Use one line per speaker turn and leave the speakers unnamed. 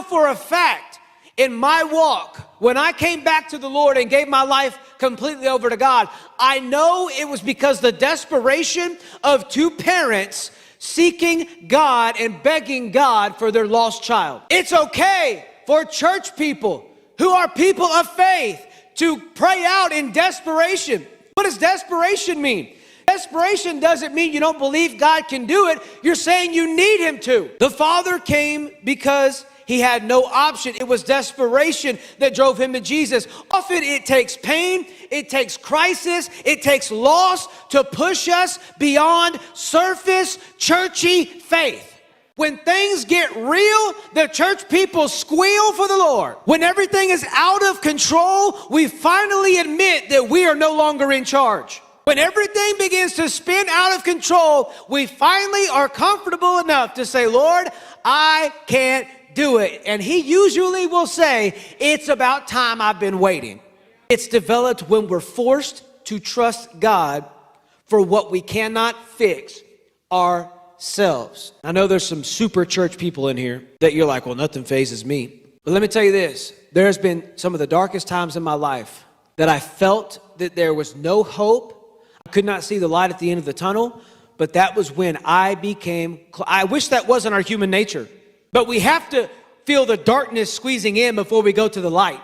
for a fact in my walk, when I came back to the Lord and gave my life completely over to God, I know it was because the desperation of two parents seeking God and begging God for their lost child. It's okay for church people who are people of faith to pray out in desperation. What does desperation mean? Desperation doesn't mean you don't believe God can do it. You're saying you need him to. The Father came because he had no option. It was desperation that drove him to Jesus. Often it takes pain, it takes crisis, it takes loss to push us beyond surface churchy faith. When things get real, the church people squeal for the Lord. When everything is out of control, we finally admit that we are no longer in charge. When everything begins to spin out of control, we finally are comfortable enough to say, Lord, I can't do it. And he usually will say, it's about time, I've been waiting. It's developed when we're forced to trust God for what we cannot fix ourselves. I know there's some super church people in here that you're like, well, nothing phases me. But let me tell you this, there's been some of the darkest times in my life that I felt that there was no hope. I could not see the light at the end of the tunnel, but that was when I wish that wasn't our human nature, but we have to feel the darkness squeezing in before we go to the light.